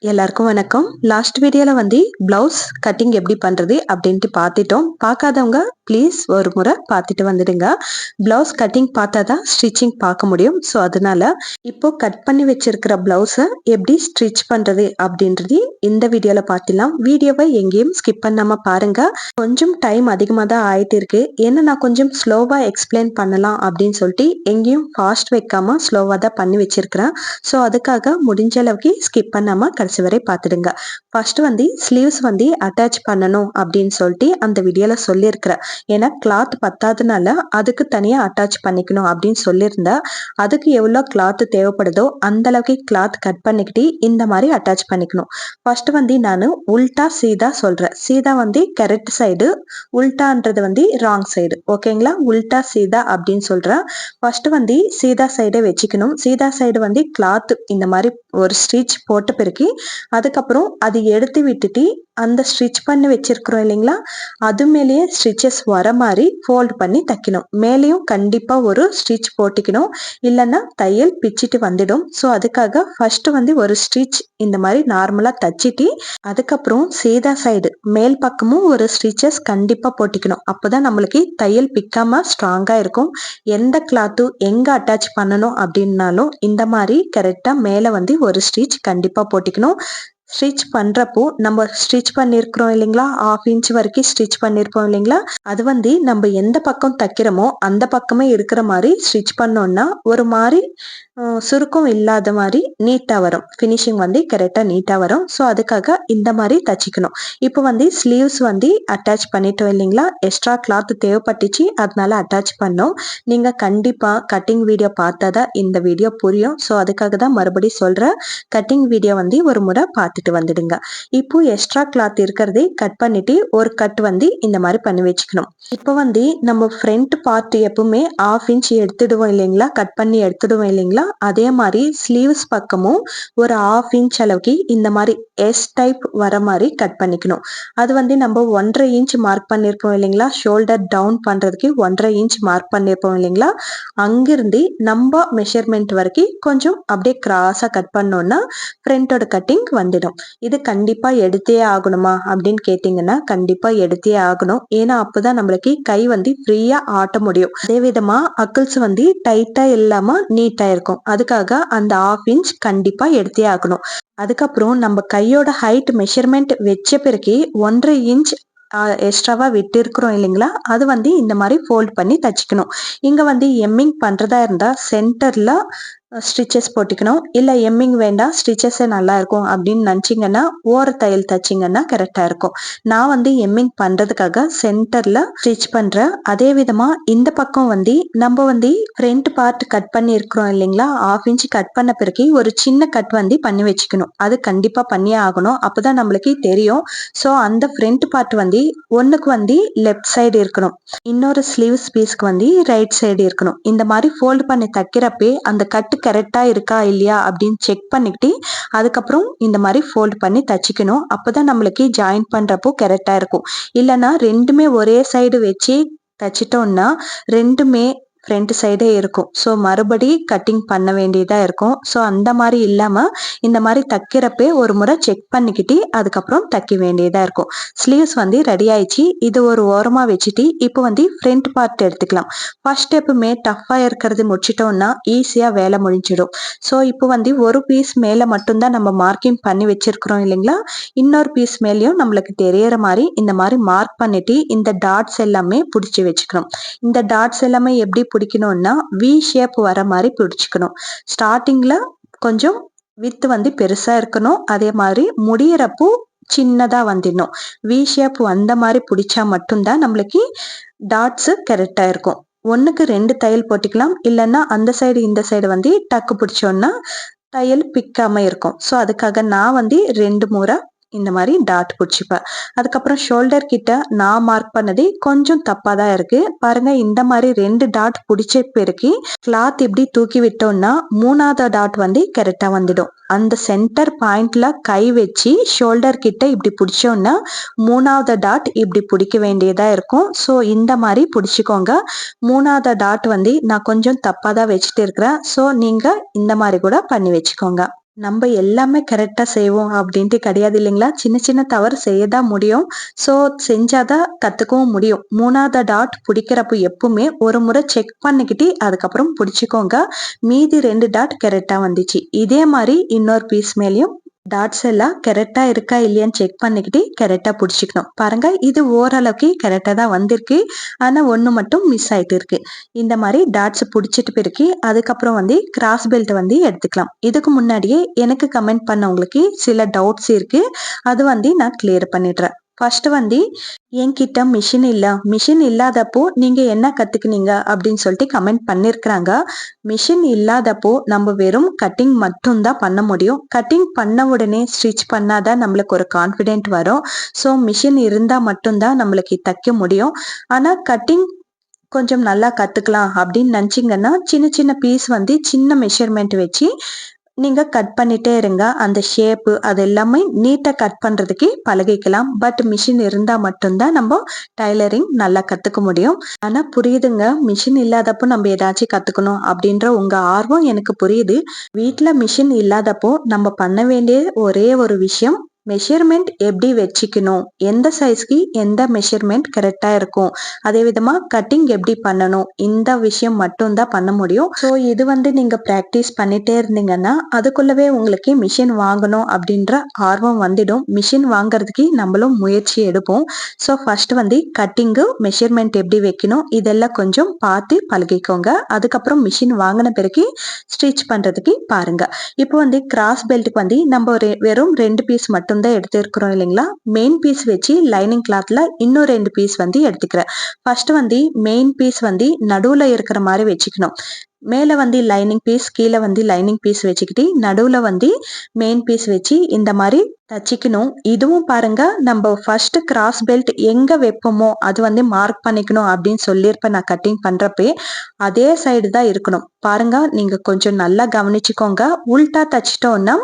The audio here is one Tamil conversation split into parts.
எல்லாருக்கும் வணக்கம். லாஸ்ட் வீடியோல வந்து பிளவுஸ் கட்டிங் எப்படி பண்றது அப்படின்ட்டு பார்த்துட்டோம். பார்க்காதவங்க ப்ளீஸ் ஒரு முறை பார்த்துட்டு வந்துடுங்க. பிளவுஸ் கட்டிங் பார்த்தாதான் ஸ்டிச்சிங் பார்க்க முடியும். ஸோ அதனால இப்போ கட் பண்ணி வச்சிருக்கிற பிளவுஸை எப்படி ஸ்டிச் பண்றது அப்படின்றது இந்த வீடியோல பார்த்துலாம். வீடியோவை எங்கேயும் ஸ்கிப் பண்ணாம பாருங்க. கொஞ்சம் டைம் அதிகமாக தான் ஆயிட்டு இருக்கு. ஏன்னா நான் கொஞ்சம் ஸ்லோவா எக்ஸ்பிளைன் பண்ணலாம் அப்படின்னு சொல்லிட்டு எங்கேயும் ஃபாஸ்ட் வைக்காம ஸ்லோவா தான் பண்ணி வச்சிருக்கிறேன். ஸோ அதுக்காக முடிஞ்ச அளவுக்கு ஸ்கிப் பண்ணாம கடைசி வரை பார்த்துடுங்க. ஃபர்ஸ்ட் வந்து ஸ்லீவ்ஸ் வந்து அட்டாச் பண்ணணும் அப்படின்னு சொல்லிட்டு அந்த வீடியோல சொல்லியிருக்கிறேன். ஏன்னா கிளாத் பத்தாதனால அதுக்கு தனியா அட்டாச் பண்ணிக்கணும் அப்படின்னு சொல்லியிருந்தா, அதுக்கு எவ்வளோ கிளாத் தேவைப்படுதோ அந்த அளவுக்கு கிளாத் கட் பண்ணிக்கிட்டு இந்த மாதிரி அட்டாச் பண்ணிக்கணும். ஃபர்ஸ்ட் வந்து நான் உல்டா சீதா சொல்றேன். சீதா வந்து கரெக்ட் சைடு, உல்டான்றது வந்து ராங் சைடு. ஓகேங்களா? உல்டா சீதா அப்படின்னு சொல்றேன். ஃபர்ஸ்ட் வந்து சீதா சைடை வச்சுக்கணும். சீதா சைடு வந்து கிளாத் இந்த மாதிரி ஒரு ஸ்டிச் போட்ட பிறகு அதுக்கப்புறம் அது எடுத்து விட்டுட்டு அந்த ஸ்டிச் பண்ணி வச்சிருக்கிறோம் இல்லைங்களா, அது மேலேயே ஸ்டிச்சஸ் வர மாதிரி ஃபோல்ட் பண்ணி தைக்கணும். மேலேயும் கண்டிப்பா ஒரு ஸ்டிச் போட்டுக்கணும், இல்லைன்னா தையல் பிச்சுட்டு வந்துடும். ஸோ அதுக்காக ஃபர்ஸ்ட் வந்து ஒரு ஸ்டிச் இந்த மாதிரி நார்மலா தச்சிட்டு அதுக்கப்புறம் சீதா சைடு மேல் பக்கமும் ஒரு ஸ்டிச்சஸ் கண்டிப்பா போட்டுக்கணும். அப்போதான் நம்மளுக்கு தையல் பிக்காம ஸ்ட்ராங்கா இருக்கும். எந்த கிளாத்தும் எங்க அட்டாச் பண்ணணும் அப்படின்னாலும் இந்த மாதிரி கரெக்டா மேல வந்து ஒரு ஸ்டிச் கண்டிப்பா போட்டுக்கணும். ஸ்டிச் பண்றப்போ நம்ம ஸ்டிச் பண்ணிருக்கிறோம் இல்லைங்களா, 1/2 இன்ச் வரைக்கும் ஸ்டிச் பண்ணிருப்போம் இல்லைங்களா, அது வந்து நம்ம எந்த பக்கம் தைக்கிறோமோ அந்த பக்கமே இருக்கிற மாதிரி ஸ்டிச் பண்ணோம்னா ஒரு மாதிரி சுருக்கம் இல்லாத மாதிரி நீட்டா வரும். ஃபினிஷிங் வந்து கரெக்டா நீட்டா வரும். ஸோ அதுக்காக இந்த மாதிரி தச்சிக்கணும். இப்போ வந்து ஸ்லீவ்ஸ் வந்து அட்டாச் பண்ணிட்டோம் இல்லைங்களா, எக்ஸ்ட்ரா கிளாத் தேவைப்பட்டுச்சு அதனால அட்டாச் பண்ணோம். நீங்க கண்டிப்பா கட்டிங் வீடியோ பார்த்தாதான் இந்த வீடியோ புரியும். ஸோ அதுக்காக தான் மறுபடியும் சொல்றேன், கட்டிங் வீடியோ வந்து ஒரு முறை பார்த்துட்டு வந்துடுங்க. இப்போ எக்ஸ்ட்ரா கிளாத் இருக்கிறதே கட் பண்ணிட்டு ஒரு கட் வந்து இந்த மாதிரி பண்ணி வச்சுக்கணும். இப்போ வந்து நம்ம ஃப்ரண்ட் பார்ட் எப்பவுமே 1/2 இன்ச் எடுத்துடுவோம் இல்லைங்களா, கட் பண்ணி எடுத்துடுவோம் இல்லைங்களா, அதே மாதிரி ஸ்லீவ்ஸ் பக்கமும் ஒரு 1/2 இன்ச் அளவுக்கு இந்த மாதிரி எஸ் டைப் வர மாதிரி கட் பண்ணிக்கணும். அது வந்து நம்ம 1.5 இன்ச் மார்க் பண்ணிருப்போம் இல்லைங்களா, ஷோல்டர் டவுன் பண்றதுக்கு 1.5 இன்ச் மார்க் பண்ணிருப்போம் இல்லைங்களா, அங்கிருந்து நம்ம மெஷர்மெண்ட் வரைக்கும் கொஞ்சம் அப்படியே கிராஸா கட் பண்ணோம்னா ஃப்ரண்டோட கட்டிங் வந்துடும். இது கண்டிப்பா எடுத்தே ஆகணுமா அப்படின்னு கேட்டீங்கன்னா கண்டிப்பா எடுத்தே ஆகணும். ஏன்னா அப்பதான் நம்மளுக்கு கை வந்து ஃப்ரீயா ஆட்ட முடியும். அதே விதமா அக்கிள்ஸ் வந்து டைட்டா இல்லாம நீட்டா இருக்கும். அதுக்காக அந்த 1/2 இன்ச் கண்டிப்பா எடுத்தே ஆகணும். அதுக்கப்புறம் நம்ம கையோட ஹைட் மெஷர்மெண்ட் வச்ச பிறகு 1.5 இன்ச் எக்ஸ்ட்ராவா விட்டு இருக்கிறோம் இல்லைங்களா, அது வந்து இந்த மாதிரி ஃபோல்ட் பண்ணி தச்சுக்கணும். இங்க வந்து எம்மிங் பண்றதா இருந்தா சென்டர்ல ஸ்டிச்சஸ் போட்டுக்கணும். இல்ல எம்மிங் வேண்டாம், ஸ்டிச்சஸே நல்லா இருக்கும் அப்படின்னு நினைச்சீங்கன்னா ஓர தையல் தச்சிங்கன்னா கரெக்டா இருக்கும். நான் வந்து எம்மிங் பண்றதுக்காக சென்டர்ல ஸ்டிச் பண்றேன். அதே விதமா இந்த பக்கம் வந்து நம்ம வந்து ஃப்ரண்ட் பார்ட் கட் பண்ணி இருக்கிறோம் இல்லைங்களா, 1/2 இன்ச் கட் பண்ண பிறகு ஒரு சின்ன கட் வந்து பண்ணி வச்சுக்கணும். அது கண்டிப்பா பண்ணியே ஆகணும். அப்பதான் நம்மளுக்கு தெரியும். ஸோ அந்த ஃப்ரண்ட் பார்ட் வந்து ஒண்ணுக்கு வந்து லெஃப்ட் சைடு இருக்கணும், இன்னொரு ஸ்லீவ்ஸ் பீஸ்க்கு வந்து ரைட் சைடு இருக்கணும். இந்த மாதிரி ஃபோல்ட் பண்ணி தைக்கிறப்பே அந்த கட்டு கரெக்டா இருக்கா இல்லையா அப்படின்னு செக் பண்ணிக்கிட்டு அதுக்கப்புறம் இந்த மாதிரி ஃபோல்ட் பண்ணி தச்சுக்கணும். அப்பதான் நம்மளுக்கு ஜாயின் பண்றப்போ கரெக்டா இருக்கும். இல்லைன்னா ரெண்டுமே ஒரே சைடு வச்சு தச்சிட்டோம்னா ரெண்டுமே ஃப்ரண்ட் சைடே இருக்கும். ஸோ மறுபடி கட்டிங் பண்ண வேண்டியதா இருக்கும். ஸோ அந்த மாதிரி இல்லாம இந்த மாதிரி தைக்கிறப்பே ஒரு முறை செக் பண்ணிக்கிட்டு அதுக்கப்புறம் தைக்க வேண்டியதா இருக்கும். ஸ்லீவ்ஸ் வந்து ரெடி ஆயிடுச்சு. இது ஒரு ஓரமா வச்சுட்டு இப்போ வந்து ஃப்ரண்ட் பார்ட் எடுத்துக்கலாம். ஃபர்ஸ்ட் எப்பவுமே டஃப்பா இருக்கிறது முடிச்சிட்டோம்னா ஈஸியா வேலை முடிஞ்சிடும். ஸோ இப்போ வந்து ஒரு பீஸ் மேல மட்டும்தான் நம்ம மார்க்கிங் பண்ணி வச்சிருக்கிறோம் இல்லைங்களா, இன்னொரு பீஸ் மேலேயும் நம்மளுக்கு தெரியற மாதிரி இந்த மாதிரி மார்க் பண்ணிட்டு இந்த டாட்ஸ் எல்லாமே பிடிச்சி வச்சுக்கணும். இந்த டாட்ஸ் எல்லாமே எப்படி பிடிக்கணும்னா வி ஷேப் வர மாதிரி பிடிச்சிக்கணும். ஸ்டார்டிங்ல கொஞ்சம் வித் வந்து பெருசா இருக்கணும். அதே மாதிரி முடியறப்போ சின்னதா வந்துடணும். வி ஷேப் வந்த மாதிரி பிடிச்சா மட்டும்தான் நம்மளுக்கு டாட்ஸ் கரெக்டா இருக்கும். ஒண்ணுக்கு 2 தையல் போட்டுக்கலாம். இல்லைன்னா அந்த சைடு இந்த சைடு வந்து டக்கு பிடிச்சோம்னா தையல் பிக்காம இருக்கும். ஸோ அதுக்காக நான் வந்து 2 முறை இந்த மாதிரி டாட் பிடிச்சிப்பேன். அதுக்கப்புறம் ஷோல்டர் கிட்ட நான் மார்க் பண்ணது கொஞ்சம் தப்பா தான் இருக்கு பாருங்க. இந்த மாதிரி 2 டாட் பிடிச்ச பிறகு கிளாத் இப்படி தூக்கி விட்டோம்னா 3வது டாட் வந்து கரெக்டா வந்துடும். அந்த சென்டர் பாயிண்ட்ல கை வச்சு ஷோல்டர் கிட்ட இப்படி பிடிச்சோம்னா 3வது டாட் இப்படி பிடிக்க வேண்டியதா இருக்கும். ஸோ இந்த மாதிரி பிடிச்சிக்கோங்க. 3வது டாட் வந்து நான் கொஞ்சம் தப்பா தான் வச்சுட்டு இருக்கிறேன். ஸோ நீங்க இந்த மாதிரி கூட பண்ணி வச்சுக்கோங்க. நம்ம எல்லாமே கரெக்டா செய்வோம் அப்படின்ட்டு கிடையாது இல்லைங்களா? சின்ன சின்ன தவறு செய்ய தான் முடியும். ஸோ செஞ்சாதான் கத்துக்கவும் முடியும். 3வது டாட் புடிக்கிறப்போ எப்பவுமே ஒரு முறை செக் பண்ணிக்கிட்டு அதுக்கப்புறம் புடிச்சுக்கோங்க. மீதி 2 டாட் கரெக்டா வந்துச்சு. இதே மாரி இன்னொரு பீஸ் மேலயும் டாட்ஸ் எல்லாம் கரெக்டா இருக்கா இல்லையான்னு செக் பண்ணிக்கிட்டு கரெக்டா புடிச்சுக்கணும். பாருங்க இது ஓரளவுக்கு கரெக்டா தான் வந்திருக்கு. ஆனா 1 மட்டும் மிஸ் ஆயிட்டு இருக்கு. இந்த மாரி டாட்ஸ் புடிச்சிட்டு பிறகு அதுக்கப்புறம் கிராஸ் பெல்ட் எடுத்துக்கலாம். இதுக்கு முன்னாடியே எனக்கு கமெண்ட் பண்ணவங்களுக்கு சில டவுட்ஸ் இருக்கு. அது நான் கிளியர் பண்ணிடுறேன். ஃபர்ஸ்ட் என்கிட்ட மிஷின் இல்ல. மிஷின் இல்லாதப்போ நீங்க என்ன கத்துக்கினீங்க அப்படின்னு சொல்லிட்டு கமெண்ட் பண்ணிருக்கிறாங்க. மிஷின் இல்லாதப்போ நம்ம வெறும் கட்டிங் மட்டும் தான் பண்ண முடியும். கட்டிங் பண்ண உடனே ஸ்டிச் பண்ணாதான் நம்மளுக்கு ஒரு கான்ஃபிடென்ட் வரும். ஸோ மிஷின் இருந்தா மட்டும்தான் நம்மளுக்கு தைக்க முடியும். ஆனா கட்டிங் கொஞ்சம் நல்லா கத்துக்கலாம் அப்படின்னு நினைச்சீங்கன்னா சின்ன சின்ன பீஸ் சின்ன மெஷர்மெண்ட் வச்சு நீங்க கட் பண்ணிட்டே இருங்க. அந்த ஷேப்பு அது எல்லாமே நீட்டா கட் பண்றதுக்கு பழகிக்கலாம். பட் மிஷின் இருந்தா மட்டும்தான் நம்ம டைலரிங் நல்லா கத்துக்க முடியும். ஆனா புரியுதுங்க, மிஷின் இல்லாதப்போ நம்ம ஏதாச்சும் கத்துக்கணும் அப்படின்ற உங்க ஆர்வம் எனக்கு புரியுது. வீட்ல மிஷின் இல்லாதப்போ நம்ம பண்ண வேண்டிய ஒரே ஒரு விஷயம் மெஷர்மெண்ட் எப்படி வச்சுக்கணும், எந்த சைஸ்க்கு எந்த மெஷர்மெண்ட் கரெக்டா இருக்கும், அதே விதமா கட்டிங் எப்படி பண்ணணும், இந்த விஷயம் மட்டும் தான் பண்ண முடியும். ஸோ இது நீங்க பிராக்டிஸ் பண்ணிட்டே இருந்தீங்கன்னா அதுக்குள்ளவே உங்களுக்கு மிஷின் வாங்கணும் அப்படின்ற ஆர்வம் வந்துடும். மிஷின் வாங்குறதுக்கு நம்மளும் முயற்சி எடுப்போம். ஸோ ஃபர்ஸ்ட் கட்டிங்கு மெஷர்மெண்ட் எப்படி வைக்கணும் இதெல்லாம் கொஞ்சம் பார்த்து பழகிக்கோங்க. அதுக்கப்புறம் மிஷின் வாங்கின பிறகு ஸ்டிச் பண்றதுக்கு பாருங்க. இப்போ கிராஸ் பெல்ட்டுக்கு நம்ம வெறும் 2 பீஸ் மட்டும் தான் எடுத்திருக்கிறோம் இல்லைங்களா? மெயின் பீஸ் வச்சு லைனிங் கிளாத்ல இன்னும் 2 பீஸ் எடுத்துக்கிறேன். ஃபர்ஸ்ட் மெயின் பீஸ் நடுவுல இருக்கிற மாதிரி வச்சுக்கணும். மேல லைனிங் பீஸ், கீழே லைனிங் பீஸ் வச்சுக்கிட்டு நடுவுல மெயின் பீஸ் வச்சு இந்த மாதிரி தச்சிக்கணும். இதுவும் பாருங்க, நம்ம ஃபர்ஸ்ட் கிராஸ் பெல்ட் எங்க வைப்போமோ அது மார்க் பண்ணிக்கணும் அப்படின்னு சொல்லியிருப்பேன் நான் கட்டிங் பண்றப்பே. அதே சைடு தான் இருக்கணும். பாருங்க, நீங்க கொஞ்சம் நல்லா கவனிச்சுக்கோங்க. உல்டா தச்சிட்டோம்னா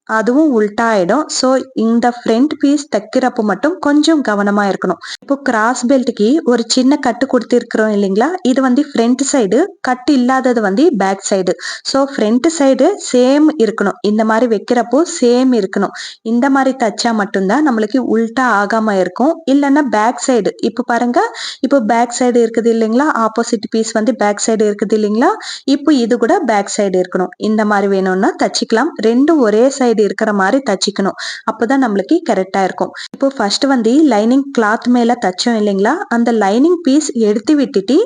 அதுவும் உல்டா ஆயிடும். ஸோ இந்த ஃப்ரண்ட் பீஸ் தைக்கிறப்ப மட்டும் கொஞ்சம் கவனமா இருக்கணும். இப்போ கிராஸ் பெல்ட்டுக்கு ஒரு சின்ன கட்டு கொடுத்திருக்கிறோம் இல்லைங்களா? இது ஃப்ரண்ட் சைடு, கட்டு இல்லாதது back side. So front side same இருக்கணும். இந்த மாதிரி வைக்கிறப்போ சேம் இருக்கணும். இந்த மாதிரி தச்சா மட்டும்தான் நம்மளுக்கு உல்டா ஆகாம இருக்கும். இல்லைன்னா பேக் சைடு இப்போ பாருங்க, இப்போ பேக் சைடு இருக்குது இல்லைங்களா? ஆப்போசிட் பீஸ் பேக் சைடு இருக்குது இல்லைங்களா? இப்போ இது கூட பேக் சைடு இருக்கணும். இந்த மாதிரி வேணும்னா தச்சுக்கலாம். ரெண்டும் ஒரே சைடு இருக்கிற மாதிரி தச்சிக்கணும். அப்பதான் நம்மளுக்கு கரெக்டா இருக்கும். இப்போ ஃபர்ஸ்ட் லைனிங் கிளாத் மேல தச்சோம் இல்லைங்களா? அந்த லைனிங் பீஸ் எடுத்து விட்டுட்டு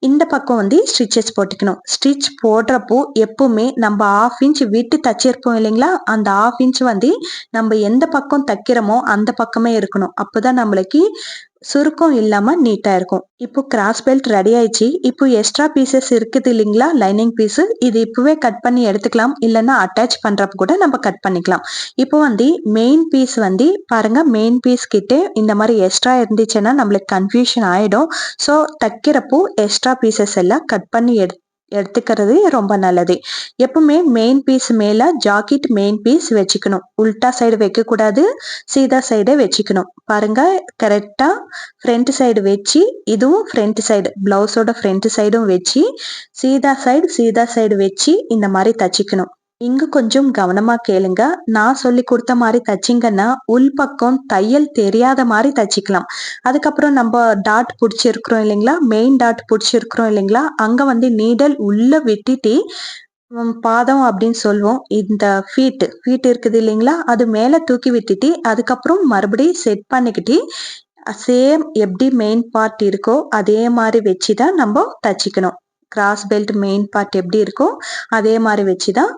இந்த பக்கம் ஸ்டிச்சஸ் போட்டுக்கணும். ஸ்டிச் போடுறப்போ எப்பவுமே நம்ம 1/2 இன்ச் விட்டு தச்சிருப்போம் இல்லைங்களா? அந்த 1/2 இன்ச் நம்ம எந்த பக்கம் தைக்கிறோமோ அந்த பக்கமே இருக்கணும். அப்பதான் நம்மளுக்கு சுருக்கம் இல்லாம நீட்டா இருக்கும். இப்போ கிராஸ் பெல்ட் ரெடி ஆயிடுச்சு. இப்போ எக்ஸ்ட்ரா பீசஸ் இருக்குது இல்லைங்களா? லைனிங் பீஸ், இது இப்பவே கட் பண்ணி எடுத்துக்கலாம். இல்லைன்னா அட்டாச் பண்றப்ப கூட நம்ம கட் பண்ணிக்கலாம். இப்போ மெயின் பீஸ் பாருங்க, மெயின் பீஸ் கிட்ட இந்த மாதிரி எக்ஸ்ட்ரா இருந்துச்சுன்னா நம்மளுக்கு கன்ஃபியூஷன் ஆயிடும். ஸோ தைக்கிறப்போ எக்ஸ்ட்ரா பீசஸ் எல்லாம் கட் பண்ணி எடுத்துக்கிறது ரொம்ப நல்லது. எப்பவுமே மெயின் பீஸ் மேல ஜாக்கெட் மெயின் பீஸ் வச்சுக்கணும். உல்டா சைடு வைக்க கூடாது, சீதா சைடு வச்சுக்கணும். பாருங்க, கரெக்டா ஃப்ரண்ட் சைடு வச்சு, இதுவும் ஃப்ரண்ட் சைடு, பிளவுஸோட ஃப்ரண்ட் சைடும் வச்சு, சீதா சைடு வச்சு இந்த மாதிரி தச்சுக்கணும். இங்க கொஞ்சம் கவனமா கேளுங்க. நான் சொல்லி கொடுத்த மாதிரி தச்சிங்கன்னா உள் பக்கம் தையல் தெரியாத மாதிரி தச்சிக்கலாம். அதுக்கப்புறம் நம்ம டாட் பிடிச்சிருக்கிறோம் இல்லைங்களா? மெயின் டாட் பிடிச்சிருக்கிறோம் இல்லைங்களா? அங்க நீடல் உள்ள விட்டுட்டு பாதம் அப்படின்னு சொல்லுவோம். இந்த ஃபீட் இருக்குது இல்லைங்களா? அது மேல தூக்கி விட்டுட்டு அதுக்கப்புறம் மறுபடியும் செட் பண்ணிக்கிட்டு சேம் எப்படி மெயின் பார்ட் இருக்கோ அதே மாதிரி வச்சுதான் நம்ம தச்சிக்கணும். கிராஸ் பெல்ட் மெயின் பார்ட் எப்படி இருக்கோ அதே மாதிரி வச்சுதான்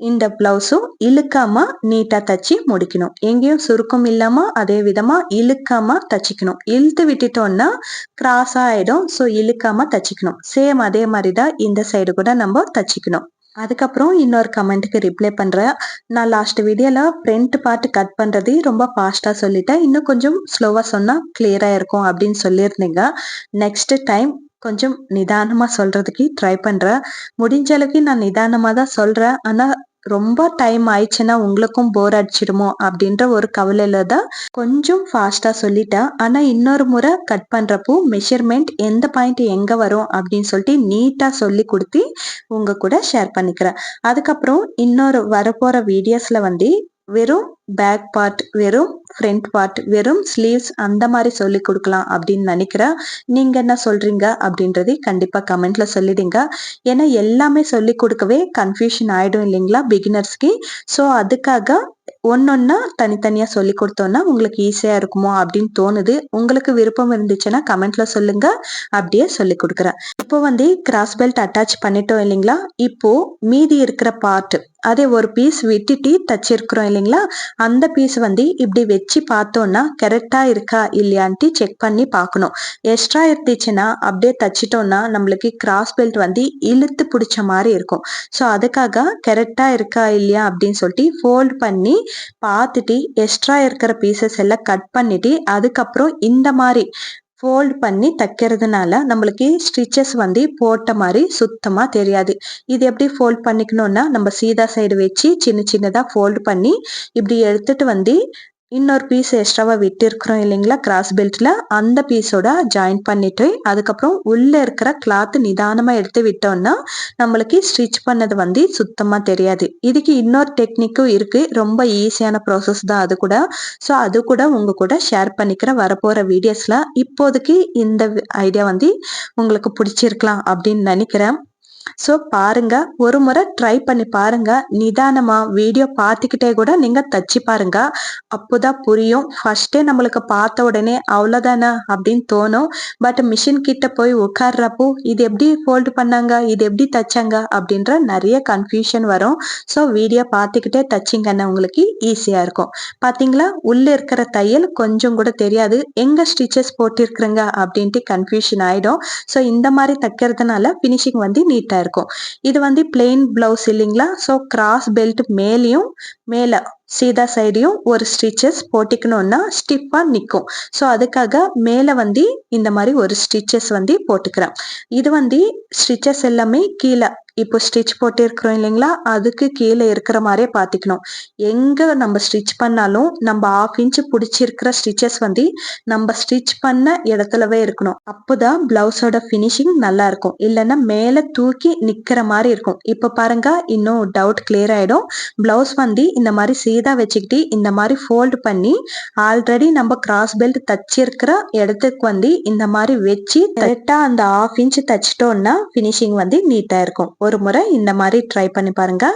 இந்த பிளவுஸும் இழுக்காம நீட்டா தச்சு முடிக்கணும். எங்கேயும் சுருக்கம் இல்லாம அதே விதமா இழுக்காம தச்சுக்கணும். இழுத்து விட்டுட்டோம்னா கிராஸ் ஆயிடும். ஸோ இழுக்காம தச்சுக்கணும். சேம் அதே மாதிரிதான் இந்த சைடு கூட நம்ம தச்சுக்கணும். அதுக்கப்புறம் இன்னொரு கமெண்ட்டுக்கு ரிப்ளை பண்றேன். நான் லாஸ்ட் வீடியோல ஃப்ரண்ட் பார்ட் கட் பண்றது ரொம்ப ஃபாஸ்டா சொல்லிட்டேன். இன்னும் கொஞ்சம் ஸ்லோவா சொன்னா கிளியரா இருக்கும் அப்படின்னு சொல்லியிருந்தீங்க. நெக்ஸ்ட் டைம் கொஞ்சம் நிதானமா சொல்றதுக்கு ட்ரை பண்றேன். முடிஞ்ச அளவுக்கு நான் நிதானமா தான் சொல்றேன். ஆனா ரொம்ப டைம் ஆயிடுச்சுன்னா உங்களுக்கும் போர் அடிச்சிடுமோ அப்படின்ற ஒரு கவலையில தான் கொஞ்சம் ஃபாஸ்டா சொல்லிட்டேன். ஆனா இன்னொரு முறை கட் பண்றப்போ மெஷர்மெண்ட் எந்த பாயிண்ட் எங்க வரும் அப்படின்னு சொல்லிட்டு நீட்டா சொல்லி கொடுத்து உங்க கூட ஷேர் பண்ணிக்கிறேன். அதுக்கப்புறம் இன்னொரு வரப்போற வீடியோஸ்ல வந்து வெறும் பேக் பார்ட், வெறும் ஃப்ரண்ட் பார்ட், வெறும் ஸ்லீவ்ஸ் அந்த மாதிரி சொல்லி கொடுக்கலாம் அப்படின்னு நினைக்கிறேன். நீங்க என்ன சொல்றீங்க அப்படின்றதை கண்டிப்பா கமெண்ட்ல சொல்லிடுங்க. ஏன்னா எல்லாமே சொல்லி கொடுக்கவே கன்ஃபியூஷன் ஆயிடும் இல்லைங்களா பிகினர்ஸ்க்கு. ஸோ அதுக்காக ஒன்னொன்னா தனித்தனியா சொல்லி கொடுத்தோம்னா உங்களுக்கு ஈஸியா இருக்குமோ அப்படின்னு தோணுது. உங்களுக்கு விருப்பம் இருந்துச்சுன்னா கமெண்ட்ல சொல்லுங்க, அப்படியே சொல்லி கொடுக்குறேன். இப்போ வந்து கிராஸ் பெல்ட் அட்டாச் பண்ணிட்டோம் இல்லைங்களா? இப்போ மீதி இருக்கிற பார்ட் அதே ஒரு பீஸ் விட்டுட்டு தச்சிருக்கிறோம் இல்லைங்களா? அந்த பீஸ் வந்து இப்படி வச்சு பார்த்தோம்னா கரெக்டா இருக்கா இல்லையான்ட்டு செக் பண்ணி பார்க்கணும். எக்ஸ்ட்ரா இருந்துச்சுன்னா அப்படியே தச்சிட்டோம்னா நம்மளுக்கு கிராஸ் பெல்ட் வந்து இழுத்து பிடிச்ச மாதிரி இருக்கும். ஸோ அதுக்காக கரெக்டா இருக்கா இல்லையா அப்படின்னு சொல்லிட்டு ஃபோல்ட் பண்ணி பார்த்துட்டு எக்ஸ்ட்ரா இருக்கிற பீசஸ் எல்லாம் கட் பண்ணிட்டு அதுக்கப்புறம் இந்த மாதிரி ஃபோல்ட் பண்ணி தைக்கிறதுனால நம்மளுக்கு ஸ்டிச்சஸ் வந்து போட்ட மாதிரி சுத்தமா தெரியாது. இது எப்படி ஃபோல்ட் பண்ணிக்கணும்னா நம்ம சீதா சைடு வச்சு சின்ன சின்னதா ஃபோல்ட் பண்ணி இப்படி எடுத்துட்டு வந்து இன்னொரு பீஸ் எக்ஸ்ட்ராவா விட்டு இருக்கிறோம் இல்லைங்களா கிராஸ் பெல்ட்ல, அந்த பீஸோட ஜாயின் பண்ணிட்டு அதுக்கப்புறம் உள்ள இருக்கிற கிளாத் நிதானமா எடுத்து விட்டோம்னா நம்மளுக்கு ஸ்டிச் பண்ணது வந்து சுத்தமா தெரியாது. இதுக்கு இன்னொரு டெக்னிக்கும் இருக்கு. ரொம்ப ஈஸியான ப்ராசஸ் தான் அது கூட. ஸோ அது கூட உங்க கூட ஷேர் பண்ணிக்கிற வரப்போற வீடியோஸ்ல. இப்போதைக்கு இந்த ஐடியா வந்து உங்களுக்கு பிடிச்சிருக்கலாம் அப்படின்னு நினைக்கிறேன். ஸோ பாருங்க, ஒரு முறை ட்ரை பண்ணி பாருங்க. நிதானமா வீடியோ பார்த்துக்கிட்டே கூட நீங்க தச்சு பாருங்க. அப்போதான் புரியும். ஃபர்ஸ்டே நம்மளுக்கு பார்த்த உடனே அவ்வளோதானே அப்படின்னு தோணும். பட் மிஷின் கிட்ட போய் உட்கார்றப்போ இது எப்படி ஃபோல்டு பண்ணாங்க, இது எப்படி தச்சாங்க அப்படின்ற நிறைய கன்ஃபியூஷன் வரும். ஸோ வீடியோ பார்த்துக்கிட்டே தச்சிங்கன்னா உங்களுக்கு ஈஸியா இருக்கும். பாத்தீங்களா, உள்ள இருக்கிற தையல் கொஞ்சம் கூட தெரியாது. எங்க ஸ்டிச்சஸ் போட்டிருக்கிறங்க அப்படின்ட்டு கன்ஃபியூஷன் ஆயிடும். ஸோ இந்த மாதிரி தைக்கிறதுனால ஃபினிஷிங் வந்து நீட்டா இருக்கும். இது வந்து பிளெயின் பிளவுஸ் இல்லைங்களா? ஸோ கிராஸ் பெல்ட் மேலேயும் மேல சீதா சைடையும் ஒரு ஸ்டிச்சஸ் போட்டுக்கணும்னா ஸ்டிஃபா நிற்கும். ஸோ அதுக்காக மேல வந்து இந்த மாதிரி ஒரு ஸ்டிச்சஸ் வந்து போட்டுக்கிறேன். இது வந்து ஸ்டிச்சஸ் எல்லாமே கீழே இப்போ ஸ்டிச் போட்டிருக்கிறோம் இல்லைங்களா? அதுக்கு கீழே இருக்கிற மாதிரியே பார்த்துக்கணும். எங்க நம்ம ஸ்டிச் பண்ணாலும் நம்ம 1/2 இன்ச் பிடிச்சிருக்கிற ஸ்டிச்சஸ் வந்து நம்ம ஸ்டிச் பண்ண இடத்துலவே இருக்கணும். அப்போதான் பிளவுஸோட ஃபினிஷிங் நல்லா இருக்கும். இல்லைன்னா மேலே தூக்கி நிக்கிற மாதிரி இருக்கும். இப்போ பாருங்க, இன்னும் டவுட் கிளியர் ஆயிடும். பிளவுஸ் வந்து இந்த மாதிரி சீதா வச்சுக்கிட்டு இந்த மாதிரி ஃபோல்டு பண்ணி ஆல்ரெடி நம்ம கிராஸ் பெல்ட் தச்சிருக்கிற இடத்துக்கு வந்து இந்த மாதிரி வச்சு கரெக்டா அந்த 1/2 இன்ச் தச்சிட்டோம்னா ஃபினிஷிங் வந்து நீட்டா இருக்கும். ஒரு முறை இந்த மாதிரி ட்ரை பண்ணி பாருங்க.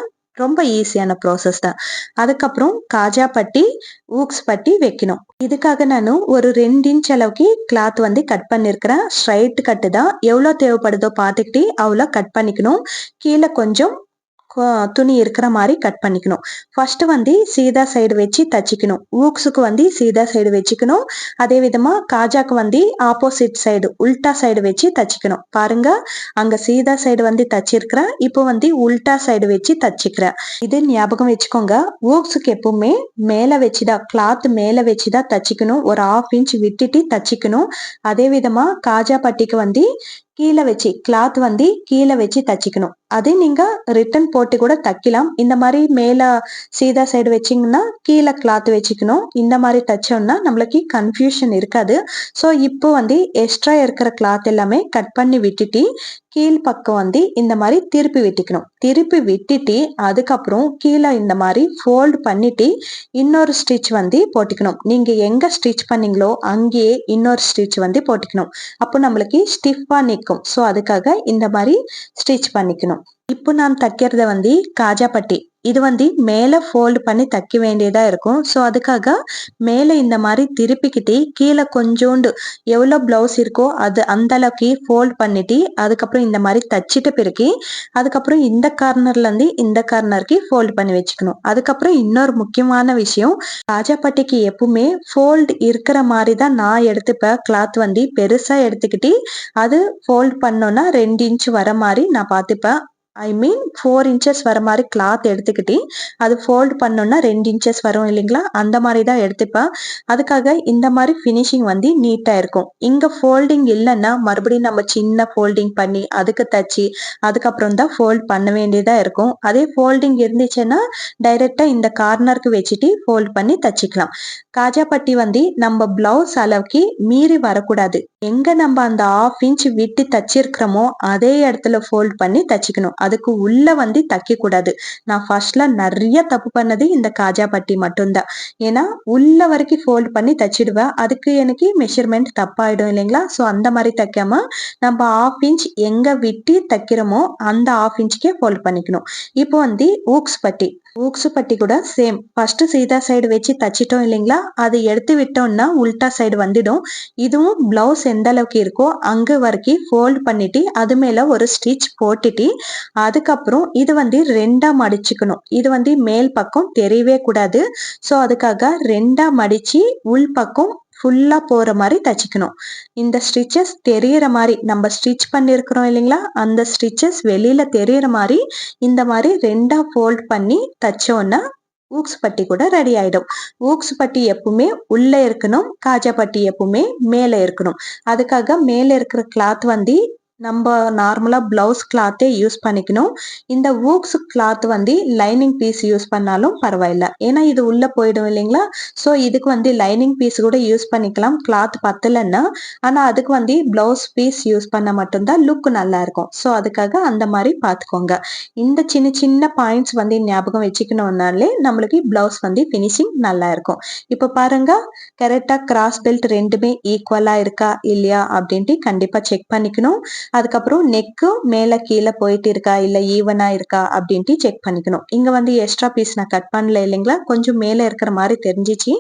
ரொம்ப ஈஸியான ப்ராசஸ் தான். அதுக்கப்புறம் காஜா பட்டி, ஊக்ஸ் பட்டி வைக்கணும். இதுக்காக நான் ஒரு 2 இன்ச் அளவுக்கு கிளாத் வந்து கட் பண்ணிருக்கிறேன். ஸ்ட்ரைட் கட்டு தான். எவ்வளவு தேவைப்படுதோ பார்த்துக்கிட்டு அவ்வளோ கட் பண்ணிக்கணும். கீழே கொஞ்சம் துணி இருக்கிற மாதிரி கட் பண்ணிக்கணும். ஃபர்ஸ்ட் வந்து சீதா சைடு வச்சு தச்சிக்கணும். ஊக்ஸுக்கு வந்து சீதா சைடு வச்சுக்கணும். அதே விதமா காஜாக்கு வந்து ஆப்போசிட் சைடு உல்டா சைடு வச்சு தச்சிக்கணும். பாருங்க, அங்க சீதா சைடு வந்து தச்சிருக்கிறேன். இப்போ வந்து உல்டா சைடு வச்சு தச்சிக்கிறேன். இது ஞாபகம் வச்சுக்கோங்க. ஊக்ஸுக்கு எப்பவுமே மேல வச்சுதான், கிளாத் மேல வச்சுதான் தச்சிக்கணும். ஒரு 1/2 இன்ச் விட்டுட்டு தச்சிக்கணும். அதே விதமா காஜா பட்டிக்கு வந்து கீழே வச்சு கிளாத் வந்து கீழே வச்சு தச்சிக்கணும். அது நீங்க ரிட்டன் போட்டு கூட தைக்கலாம். இந்த மாதிரி மேல சீதா சைடு வச்சிங்கன்னா கீழே கிளாத் வச்சுக்கணும். இந்த மாதிரி தச்சோம்னா நம்மளுக்கு கன்ஃபியூஷன் இருக்காது. ஸோ இப்போ வந்து எக்ஸ்ட்ரா இருக்கிற கிளாத் எல்லாமே கட் பண்ணி விட்டுட்டு கீழ் பக்கம் வந்து இந்த மாதிரி திருப்பி விட்டுக்கணும். திருப்பி விட்டுட்டு அதுக்கப்புறம் கீழே இந்த மாதிரி ஃபோல்ட் பண்ணிட்டு இன்னொரு ஸ்டிச் வந்து போட்டுக்கணும். நீங்க எங்க ஸ்டிச் பண்ணீங்களோ அங்கேயே இன்னொரு ஸ்டிச் வந்து போட்டுக்கணும். அப்போ நம்மளுக்கு ஸ்டிஃபா நிற்கும். ஸோ அதுக்காக இந்த மாதிரி ஸ்டிச் பண்ணிக்கணும். இப்போ நான் தைக்கிறத வந்து காஜா பட்டி. இது வந்து மேல ஃபோல்ட் பண்ணி தைக்க வேண்டியதா இருக்கும். ஸோ அதுக்காக மேல இந்த மாதிரி திருப்பிக்கிட்டு கீழே கொஞ்சோண்டு எவ்வளோ பிளவுஸ் இருக்கோ அது அந்த அளவுக்கு ஃபோல்ட் பண்ணிட்டு அதுக்கப்புறம் இந்த மாதிரி தச்சிட்ட பிறகு அதுக்கப்புறம் இந்த கார்னர்ல இருந்து இந்த கார்னருக்கு ஃபோல்ட் பண்ணி வச்சுக்கணும். அதுக்கப்புறம் இன்னொரு முக்கியமான விஷயம், காஜா பட்டிக்கு எப்பவுமே ஃபோல்ட் இருக்கிற மாதிரி தான் நான் எடுத்துப்பேன். கிளாத் வந்து பெருசா எடுத்துக்கிட்டு அது ஃபோல்ட் பண்ணோம்னா 2 இன்ச் வர மாதிரி நான் பார்த்துப்பேன். ஐ மீன் 4 இன்ச்சஸ் வர மாதிரி கிளாத் எடுத்துக்கிட்டு அது ஃபோல்ட் பண்ணோம்னா 2 இன்ச்சஸ் வரும் இல்லைங்களா, அந்த மாதிரி தான் எடுத்துப்பேன். அதுக்காக இந்த மாதிரி ஃபினிஷிங் வந்து நீட்டாக இருக்கும். இங்கே ஃபோல்டிங் இல்லைன்னா மறுபடியும் நம்ம சின்ன ஃபோல்டிங் பண்ணி அதுக்கு தச்சு அதுக்கப்புறம் தான் ஃபோல்ட் பண்ண வேண்டியதாக இருக்கும். அதே ஃபோல்டிங் இருந்துச்சுன்னா டைரெக்டாக இந்த கார்னருக்கு வச்சுட்டு ஃபோல்ட் பண்ணி தச்சுக்கலாம். காஜா பட்டி வந்து நம்ம பிளவுஸ் அளவுக்கு மீறி வரக்கூடாது. எங்க நம்ம அந்த 1/2 இன்ச் விட்டு தச்சிருக்கிறோமோ அதே இடத்துல ஃபோல்ட் பண்ணி தச்சுக்கணும். அதுக்கு உள்ள வந்து தைக்க கூடாது. நான் ஃபர்ஸ்ட்ல நிறைய தப்பு பண்ணது இந்த காஜா பட்டி மட்டும்தான். ஏன்னா உள்ள வரைக்கும் ஃபோல்ட் பண்ணி தச்சிடுவேன். அதுக்கு எனக்கு மெஷர்மெண்ட் தப்பாயிடும் இல்லைங்களா. ஸோ அந்த மாதிரி தைக்காம நம்ம 1/2 இன்ச் எங்க விட்டு தைக்கிறோமோ அந்த 1/2 இன்ச்சுக்கே ஃபோல்ட் பண்ணிக்கணும். இப்போ வந்து ஊக்ஸ் பட்டி கூட சேம். ஃபர்ஸ்ட் சீதா சைடு வச்சு தச்சிட்டோம் இல்லைங்களா, அது எடுத்து விட்டோம்னா உல்டா சைடு வந்துடும். இதுவும் பிளவுஸ் எந்த அளவுக்கு இருக்கோ அங்க வரைக்கும் ஃபோல்ட் பண்ணிட்டு அது மேல ஒரு ஸ்டிச் போட்டுட்டு அதுக்கப்புறம் இது வந்து 2ஆ மடிச்சுக்கணும். இது வந்து மேல் பக்கம் தெரியவே கூடாது. ஸோ அதுக்காக 2ஆ மடிச்சு உள் பக்கம் ஃபுல்லா போற மாதிரி தச்சுக்கணும். இந்த ஸ்டிச்சஸ் தெரியற மாதிரி நம்ம ஸ்டிச் பண்ணிருக்கிறோம் இல்லைங்களா, அந்த ஸ்டிச்சஸ் வெளியில தெரியற மாதிரி இந்த மாதிரி 2ஆ ஃபோல்ட் பண்ணி தச்சோன்னா ஊக்ஸ் பட்டி கூட ரெடி ஆயிடும். ஊக்ஸ் பட்டி எப்பவுமே உள்ள இருக்கணும், காஜா பட்டி எப்பவுமே மேல இருக்கணும். அதுக்காக மேல இருக்கிற கிளாத் வந்து நம்ம நார்மலா பிளவுஸ் கிளாத்தே யூஸ் பண்ணிக்கணும். இந்த ஊக்ஸ் கிளாத் வந்து லைனிங் பீஸ் யூஸ் பண்ணாலும் பரவாயில்ல. ஏன்னா இது உள்ள போயிடும் இல்லைங்களா. ஸோ இதுக்கு வந்து லைனிங் பீஸ் கூட யூஸ் பண்ணிக்கலாம் கிளாத் பத்தலைன்னா. ஆனா அதுக்கு வந்து பிளவுஸ் பீஸ் யூஸ் பண்ண மட்டும்தான் லுக் நல்லா இருக்கும். ஸோ அதுக்காக அந்த மாதிரி பார்த்துக்கோங்க. இந்த சின்ன சின்ன பாயிண்ட்ஸ் வந்து ஞாபகம் வச்சுக்கணும்னாலே நம்மளுக்கு பிளவுஸ் வந்து ஃபினிஷிங் நல்லா இருக்கும். இப்போ பாருங்க, கரெக்டா கிராஸ் பெல்ட் ரெண்டுமே ஈக்குவலா இருக்கா இல்லையா அப்படின்ட்டு கண்டிப்பா செக் பண்ணிக்கணும். அதுக்கப்புறம் நெக்கு மேல கீழே போயிட்டு இருக்கா இல்ல ஈவனா இருக்கா அப்படின்ட்டு செக் பண்ணிக்கணும். இங்க வந்து எக்ஸ்ட்ரா பீஸ் நான் கட் பண்ணல இல்லைங்களா, கொஞ்சம் மேல இருக்கிற மாதிரி தெரிஞ்சிச்சு.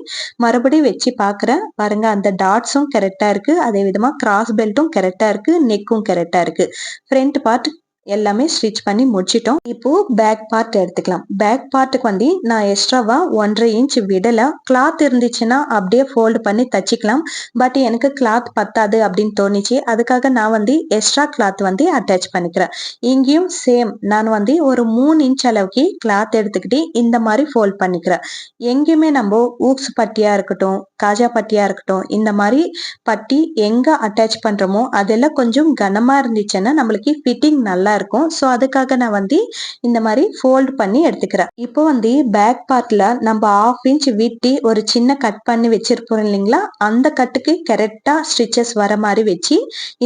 மறுபடியும் வச்சு பாக்குறேன். பாருங்க, அந்த டாட்ஸும் கரெக்டா இருக்கு, அதே விதமா கிராஸ் பெல்ட்டும் கரெக்டா இருக்கு, நெக்கும் கரெக்டா இருக்கு. ஃப்ரண்ட் பார்ட் எல்லாமே ஸ்டிச் பண்ணி முடிச்சிட்டோம். இப்போ பேக் பார்ட் எடுத்துக்கலாம். பேக் பார்ட்டுக்கு வந்து நான் எக்ஸ்ட்ராவா 1.5 இன்ச் விடல. கிளாத் இருந்துச்சுன்னா அப்படியே ஃபோல்டு பண்ணி தச்சுக்கலாம். பட் எனக்கு கிளாத் பத்தாது அப்படின்னு தோணுச்சு. அதுக்காக நான் வந்து எக்ஸ்ட்ரா கிளாத் வந்து அட்டாச் பண்ணிக்கிறேன். இங்கேயும் சேம், நான் வந்து ஒரு 3 இன்ச் அளவுக்கு கிளாத் எடுத்துக்கிட்டு இந்த மாதிரி ஃபோல்ட் பண்ணிக்கிறேன். எங்கேயுமே நம்ம ஊக்ஸ் பட்டியா இருக்கட்டும், காஜா பட்டியா இருக்கட்டும், இந்த மாதிரி பட்டி எங்க அட்டாச் பண்றோமோ அதெல்லாம் கொஞ்சம் கனமா இருந்துச்சுன்னா நம்மளுக்கு ஃபிட்டிங் நல்லா இருக்கும். ஸோ அதுக்காக நான் வந்து இந்த மாதிரி ஃபோல்ட் பண்ணி எடுத்துக்கிறேன். இப்போ வந்து பேக் பார்ட்ல நம்ம 1/2 இன்ச் விட்டு ஒரு சின்ன கட் பண்ணி வச்சிருப்போம் இல்லைங்களா, அந்த கட்டுக்கு கரெக்டா ஸ்டிச்சஸ் வர மாதிரி வச்சு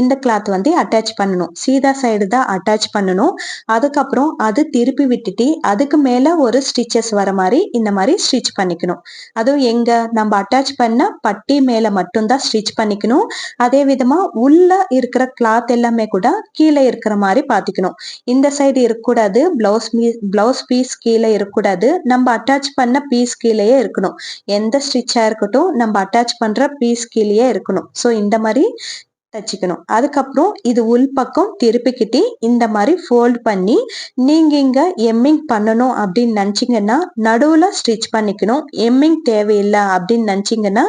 இந்த கிளாத் வந்து அட்டாச் பண்ணணும். சீதா சைடு தான் அட்டாச் பண்ணணும். அதுக்கப்புறம் அது திருப்பி விட்டுட்டு அதுக்கு மேல ஒரு ஸ்டிச்சஸ் வர மாதிரி இந்த மாதிரி ஸ்டிச் பண்ணிக்கணும். அதுவும் எங்க நம்ம அட்டாச் பண்ண பட்டி மேல மட்டும்தான் ஸ்டிச் பண்ணிக்கணும். அதே விதமா உள்ள இருக்கிற கிளாத் எல்லாமே கூட கீழே இருக்கிற மாதிரி பார்த்துக்கணும். இந்த சைடு இருக்கக்கூடாது, பிளவுஸ் பீஸ் கீழே இருக்கக்கூடாது, நம்ம அட்டாச் பண்ண பீஸ் கீழேயே இருக்கணும். எந்த ஸ்டிச்சா இருக்கட்டும் நம்ம அட்டாச் பண்ற பீஸ் கீழேயே இருக்கணும். ஸோ இந்த மாதிரி தச்சுக்கணும். அதுக்கப்புறம் இது உள் பக்கம் திருப்பிக்கிட்டு இந்த மாதிரி ஃபோல்ட் பண்ணி நீங்க இங்க எம்மிங் பண்ணணும் அப்படின்னு நினைச்சீங்கன்னா நடுவுல ஸ்டிச் பண்ணிக்கணும். எம்மிங் தேவையில்லை அப்படின்னு நினைச்சீங்கன்னா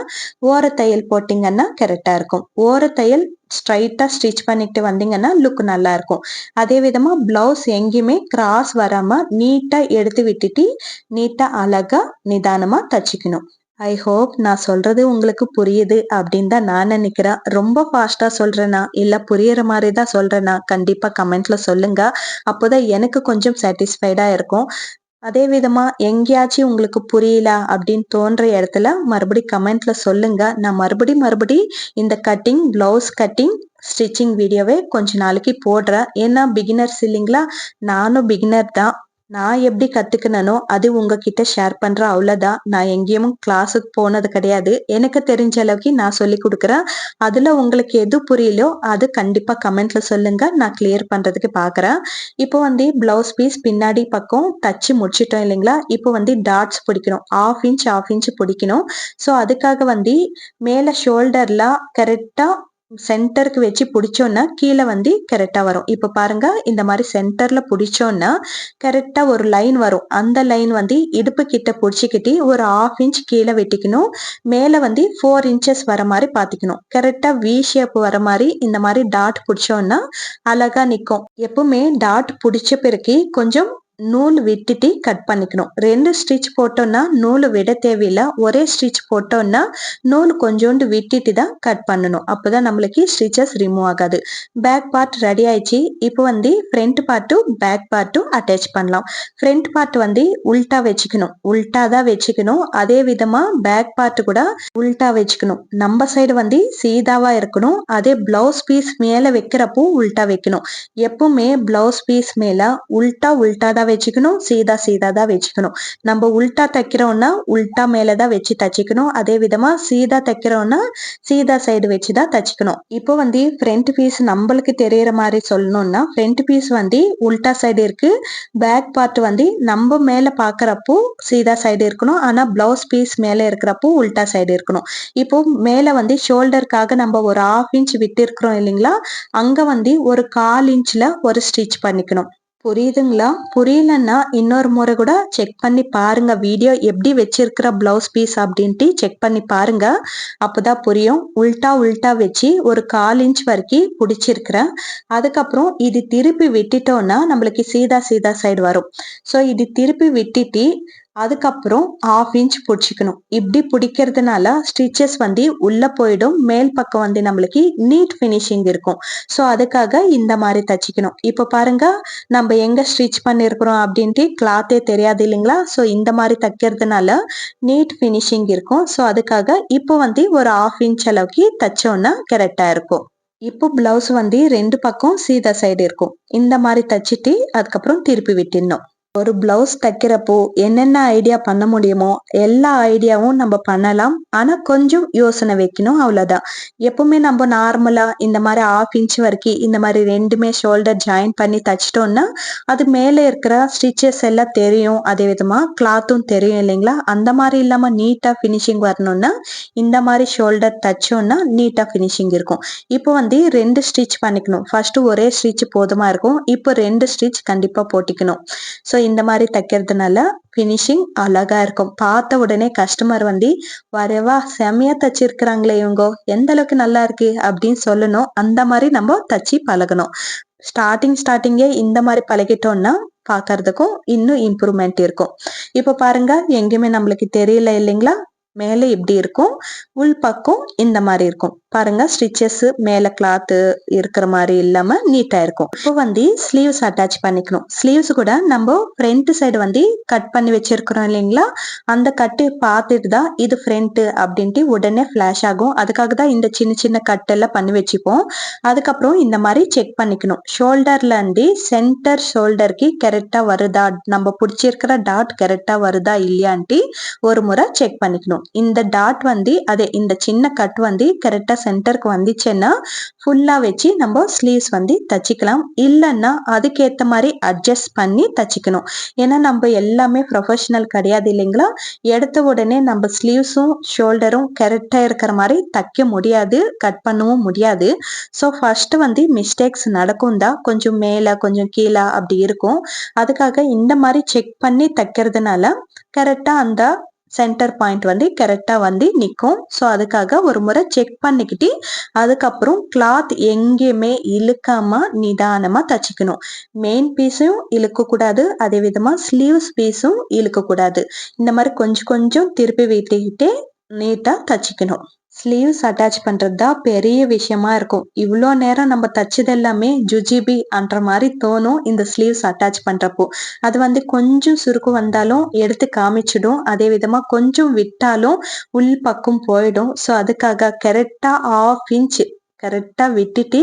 ஓரத்தையல் போட்டீங்கன்னா கரெக்டா இருக்கும். ஓரத்தையல் ஸ்ட்ரைட்டா ஸ்டிச் பண்ணிட்டு வந்தீங்கன்னா லுக் நல்லா இருக்கும். அதே விதமா பிளவுஸ் எங்கேயுமே கிராஸ் வராம நீட்டா எடுத்து விட்டுட்டு நீட்டா அழகா நிதானமா தச்சுக்கணும். ஐ ஹோப் நான் சொல்றது உங்களுக்கு புரியுது அப்படின்னு தான் நான் நினைக்கிறேன். ரொம்ப ஃபாஸ்டா சொல்றேனா இல்ல புரியுற மாதிரி தான் சொல்றேனா கண்டிப்பா கமெண்ட்ல சொல்லுங்க. அப்போதான் எனக்கு கொஞ்சம் சாட்டிஸ்ஃபைடா இருக்கும். அதே விதமா எங்கேயாச்சும் உங்களுக்கு புரியல அப்படின்னு தோன்ற இடத்துல மறுபடி கமெண்ட்ல சொல்லுங்க. நான் மறுபடி இந்த பிளவுஸ் கட்டிங் ஸ்டிச்சிங் வீடியோவை கொஞ்ச நாளைக்கு போடுறேன். ஏன்னா பிகினர்ஸ் இல்லைங்களா, நானும் பிகினர் தான். நான் எப்படி கத்துக்கினோ அது உங்ககிட்ட ஷேர் பண்ற அவ்வளவுதான். நான் எங்கேயும் கிளாஸுக்கு போனது கிடையாது. எனக்கு தெரிஞ்ச அளவுக்கு நான் சொல்லி கொடுக்குறேன். அதுல உங்களுக்கு எது புரியலையோ அது கண்டிப்பா கமெண்ட்ல சொல்லுங்க, நான் கிளியர் பண்றதுக்கு பாக்குறேன். இப்போ வந்து பிளவுஸ் பீஸ் பின்னாடி பக்கம் தச்சு முடிச்சிட்டோம் இல்லைங்களா, இப்போ வந்து டாட்ஸ் பிடிக்கணும். 1/2 இன்ச் பிடிக்கணும். ஸோ அதுக்காக வந்து மேல ஷோல்டர்ல கரெக்டா சென்டருக்கு வச்சு பிடிச்சோன்னா கீழே வந்து கரெக்டா வரும். இப்ப பாருங்க இந்த மாதிரி சென்டர்ல பிடிச்சோன்னா கரெக்டா ஒரு லைன் வரும். அந்த லைன் வந்து இடுப்பு கிட்ட பிடிச்சிக்கிட்டு ஒரு 1/2 இன்ச் கீழே வெட்டிக்கணும். மேல வந்து 4 இன்ச்சஸ் வர மாதிரி பாத்திக்கணும். கரெக்டா வி ஷேப் வர மாதிரி இந்த மாதிரி டாட் பிடிச்சோன்னா அழகா நிக்கும். எப்பவுமே டாட் பிடிச்ச பிறகு கொஞ்சம் நூல் விட்டுட்டு கட் பண்ணிக்கணும். 2 ஸ்டிச் போட்டோம்னா நூல் விட தேவையில்லை. ஒரே ஸ்டிச் போட்டோம்னா நூல் கொஞ்சோண்டு விட்டுட்டு தான் கட் பண்ணணும். அப்போதான் நம்மளுக்கு ஸ்டிச்சஸ் ரிமூவ் ஆகாது. பேக் பார்ட் ரெடி ஆயிடுச்சு. இப்போ வந்து ஃப்ரண்ட் பார்ட்டும் பேக் பார்ட்டும் அட்டாச் பண்ணலாம். ஃப்ரண்ட் பார்ட் வந்து உல்டா வச்சுக்கணும். உல்டா தான் வச்சுக்கணும். அதே விதமா பேக் பார்ட் கூட உல்டா வச்சுக்கணும். நம்ம சைடு வந்து சீதாவா இருக்கணும். அதே பிளவுஸ் பீஸ் மேல வைக்கிறப்போ உல்டா வைக்கணும். எப்பவுமே பிளவுஸ் பீஸ் மேல உல்டா உல்டா தான் வச்சுக்கணும். சீதா சீதா தான் வச்சுக்கணும். நம்ம உல்டா தைக்கிறோம்னா உல்டா மேலதான் வச்சு தச்சுக்கணும். அதே விதமா சீதா தைக்கிறோம்னா சீதா சைடு வச்சுதான் தச்சுக்கணும். இப்போ வந்து ஃப்ரண்ட் பீஸ் நம்மளுக்கு தெரியற மாதிரி சொல்லணும்னா ஃப்ரண்ட் பீஸ் வந்து உல்டா சைடு இருக்கு. பேக் பார்ட் வந்து நம்ம மேல பாக்குறப்போ சீதா சைடு இருக்கணும். ஆனா பிளவுஸ் பீஸ் மேல இருக்கிறப்போ உல்டா சைடு இருக்கணும். இப்போ மேல வந்து ஷோல்டருக்காக நம்ம ஒரு 1/2 இன்ச் விட்டு இருக்கிறோம் இல்லைங்களா, அங்க வந்து ஒரு 1/4 இன்ச்ல ஒரு ஸ்டிச் பண்ணிக்கணும். புரியுதுங்களா? புரியலன்னா இன்னொரு முறை கூட செக் பண்ணி பாருங்க. வீடியோ எப்படி வச்சிருக்கிற பிளவுஸ் பீஸ் அப்படின்ட்டு செக் பண்ணி பாருங்க. அப்பதான் புரியும். உல்டா உல்டா வச்சு ஒரு 1/4 இன்ச் வரைக்கும் பிடிச்சிருக்கிறேன். அதுக்கப்புறம் இது திருப்பி விட்டுட்டோம்னா நம்மளுக்கு சீதா சீதா சைடு வரும். ஸோ இது திருப்பி விட்டுட்டு அதுக்கப்புறம் 1/2 இன்ச் பிடிச்சிக்கணும். இப்படி பிடிக்கிறதுனால ஸ்டிச்சஸ் வந்து உள்ள போயிடும். மேல் பக்கம் வந்து நம்மளுக்கு நீட் ஃபினிஷிங் இருக்கும். ஸோ அதுக்காக இந்த மாதிரி தச்சுக்கணும். இப்போ பாருங்க நம்ம எங்க ஸ்டிச் பண்ணிருக்கிறோம் அப்படின்ட்டு கிளாத்தே தெரியாது இல்லைங்களா. ஸோ இந்த மாதிரி தைக்கிறதுனால நீட் ஃபினிஷிங் இருக்கும். ஸோ அதுக்காக இப்போ வந்து ஒரு 1/2 இன்ச் அளவுக்கு தச்சோன்னா கரெக்டா இருக்கும். இப்போ பிளவுஸ் வந்து 2 பக்கம் சீதா சைடு இருக்கும். இந்த மாதிரி தச்சுட்டு அதுக்கப்புறம் திருப்பி விட்டுடணும். ஒரு பிளவுஸ் தைக்கிறப்போ என்னென்ன ஐடியா பண்ண முடியுமோ எல்லா ஐடியாவும் நம்ம பண்ணலாம். ஆனா கொஞ்சம் யோசனை வைக்கணும், அவ்வளவுதான். எப்பவுமே நம்ம நார்மலா இந்த மாதிரி 1/2 இன்ச் வரைக்கும் இந்த மாதிரி ரெண்டுமே ஷோல்டர் ஜாயின் பண்ணி தச்சிட்டோம்னா அது மேல இருக்கிற ஸ்டிச்சஸ் எல்லாம் தெரியும். அதே விதமா கிளாத்தும் தெரியும் இல்லைங்களா. அந்த மாதிரி இல்லாம நீட்டா பினிஷிங் வரணும்னா இந்த மாதிரி ஷோல்டர் தச்சோம்னா நீட்டா பினிஷிங் இருக்கும். இப்போ வந்து 2 ஸ்டிச் பண்ணிக்கணும். ஃபர்ஸ்ட் ஒரே ஸ்டிச் போதுமா இருக்கும். இப்போ 2 ஸ்டிச் கண்டிப்பா போட்டிக்கணும். ஸோ இந்த மாதிரி தைக்கிறதுனால பினிஷிங் அழகா இருக்கும். பார்த்த உடனே கஸ்டமர் வந்து வரவா செமையா தச்சிருக்கிறாங்களே இவங்க, எந்த அளவுக்கு நல்லா இருக்கு அப்படின்னு சொல்லணும். அந்த மாதிரி நம்ம தச்சு பழகணும். ஸ்டார்டிங்கே இந்த மாதிரி பழகிட்டோம்னா பாக்குறதுக்கும் இன்னும் இம்ப்ரூவ்மெண்ட் இருக்கும். இப்ப பாருங்க எங்கேயுமே நம்மளுக்கு தெரியல இல்லைங்களா. மேல இப்படி இருக்கும், உள் பக்கம் இந்த மாதிரி இருக்கும். பாருங்க ஸ்டிச்சஸ் மேல கிளாத் இருக்கிற மாதிரி இல்லாம நீட்டா இருக்கும். இப்போ வந்து ஸ்லீவ்ஸ் அட்டாச் பண்ணிக்கணும். ஸ்லீவ்ஸ் கூட நம்ம ஃப்ரண்ட் சைடு வந்து கட் பண்ணி வச்சிருக்கிறோம் இல்லைங்களா, அந்த கட்டு பார்த்துட்டு தான் இது ஃப்ரண்ட் அப்படின்ட்டு உடனே ஃபிளாஷ் ஆகும். அதுக்காக தான் இந்த சின்ன சின்ன கட் எல்லாம் பண்ணி வச்சுப்போம். அதுக்கப்புறம் இந்த மாதிரி செக் பண்ணிக்கணும். ஷோல்டர்ல இருந்து சென்டர் ஷோல்டருக்கு கரெக்டா வருதா, நம்ம பிடிச்சிருக்கிற டாட் கரெக்டா வருதா இல்லையான்ட்டு ஒரு முறை செக் பண்ணிக்கணும். இந்த டாட் வந்து அதே இந்த சின்ன கட் வந்து கரெக்டா சென்டருக்கு வந்துச்சுன்னா ஃபுல்லா வச்சு நம்ம ஸ்லீவ்ஸ் வந்து தச்சுக்கலாம். இல்லைன்னா அதுக்கேற்ற மாதிரி அட்ஜஸ்ட் பண்ணி தச்சுக்கணும். ஏன்னா நம்ம எல்லாமே ப்ரொஃபஷனல் கிடையாது இல்லைங்களா. எடுத்த உடனே நம்ம ஸ்லீவ்ஸும் ஷோல்டரும் கரெக்டா இருக்கிற மாதிரி தைக்க முடியாது, கட் பண்ணவும் முடியாது. ஸோ ஃபர்ஸ்ட் வந்து மிஸ்டேக்ஸ் நடக்கும் தான். கொஞ்சம் மேல கொஞ்சம் கீழே அப்படி இருக்கும். அதுக்காக இந்த மாதிரி செக் பண்ணி தைக்கிறதுனால கரெக்டா அந்த சென்டர் பாயிண்ட் வந்து கரெக்டா வந்து நிற்கும். ஸோ அதுக்காக ஒரு முறை செக் பண்ணிக்கிட்டு அதுக்கப்புறம் கிளாத் எங்கேயுமே இழுக்காம நிதானமா தச்சுக்கணும். மெயின் பீஸும் இழுக்க கூடாது, அதே விதமா ஸ்லீவ்ஸ் பீஸும் இழுக்க கூடாது. இந்த மாதிரி கொஞ்சம் கொஞ்சம் திருப்பி விட்டுக்கிட்டே நீட்டா தச்சுக்கணும். ஸ்லீவ்ஸ் அட்டாச் பண்றது தான் பெரிய விஷயமா இருக்கும். இவ்வளோ நேரம் நம்ம தச்சது எல்லாமே ஜுஜிபி அன்ற மாதிரி தோணும் இந்த ஸ்லீவ்ஸ் அட்டாச் பண்றப்போ. அது வந்து கொஞ்சம் சுருக்கு வந்தாலும் எடுத்து காமிச்சிடும். அதே விதமா கொஞ்சம் விட்டாலும் உள் பக்கம் போயிடும். ஸோ அதுக்காக கரெக்டா 1/2 இன்ச் கரெக்டா விட்டுட்டு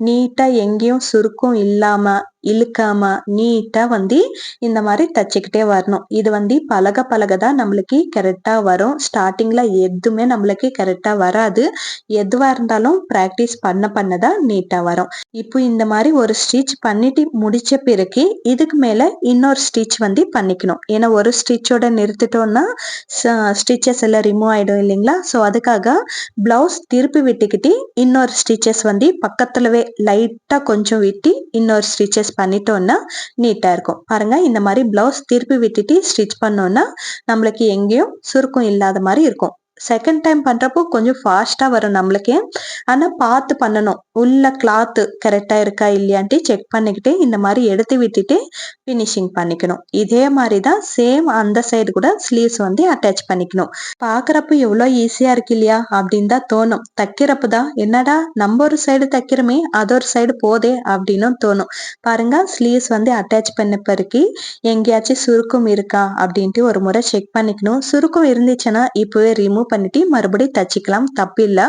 நீட்டா எங்கேயும் சுருக்கம் இல்லாம இழுக்காம நீட்டா வந்து இந்த மாதிரி தச்சுக்கிட்டே வரணும். இது வந்து பழக பழக தான் நம்மளுக்கு கரெக்டா வரும். ஸ்டார்டிங்ல எதுவுமே நம்மளுக்கு கரெக்டா வராது. எதுவா இருந்தாலும் பிராக்டிஸ் பண்ண பண்ண தான் நீட்டா வரும். இப்போ இந்த மாதிரி ஒரு ஸ்டிச் பண்ணிட்டு முடிச்ச பிறகு இதுக்கு மேல இன்னொரு ஸ்டிச் வந்து பண்ணிக்கணும். ஏன்னா ஒரு ஸ்டிச்சோட நிறுத்திட்டோம்னா ஸ்டிச்சஸ் எல்லாம் ரிமூவ் ஆயிடும் இல்லைங்களா? ஸோ அதுக்காக பிளவுஸ் திருப்பி விட்டுக்கிட்டு இன்னொரு ஸ்டிச்சஸ் வந்து பக்கத்துலவே லைட்டா கொஞ்சம் விட்டு இன்னொரு ஸ்டிச்சஸ் பண்ணிட்டோம்னா நீட்டா இருக்கும். பாருங்க, இந்த மாதிரி பிளவுஸ் திருப்பி விட்டுட்டு ஸ்டிச் பண்ணோம்னா நம்மளுக்கு எங்கேயும் சுருக்கம் இல்லாத மாதிரி இருக்கும். செகண்ட் டைம் பண்றப்போ கொஞ்சம் ஃபாஸ்டா வரும் நம்மளுக்கே. ஆனா பார்த்து பண்ணணும். உள்ள கிளாத் கரெக்டா இருக்கா இல்லையான்ட்டு செக் பண்ணிக்கிட்டு இந்த மாதிரி எடுத்து விட்டுட்டு ஃபினிஷிங் பண்ணிக்கணும். இதே மாதிரி தான் சேம் அந்த சைடு கூட ஸ்லீவ்ஸ் வந்து அட்டாச் பண்ணிக்கணும். பாக்குறப்ப எவ்வளவு ஈஸியா இருக்கு இல்லையா அப்படின்னு தான் தோணும். தைக்கிறப்ப தான் என்னடா நம்ம ஒரு சைடு தைக்கிறோமே அது ஒரு சைடு போதே அப்படின்னு தோணும். பாருங்க, ஸ்லீவ்ஸ் வந்து அட்டாச் பண்ண பிறகு எங்கேயாச்சும் சுருக்கம் இருக்கா அப்படின்ட்டு ஒரு முறை செக் பண்ணிக்கணும். சுருக்கம் இருந்துச்சுன்னா இப்பவே ரிமூவ் பண்ணிட்டு மறுபடியும் தச்சுக்கலாம், தப்பு இல்லை.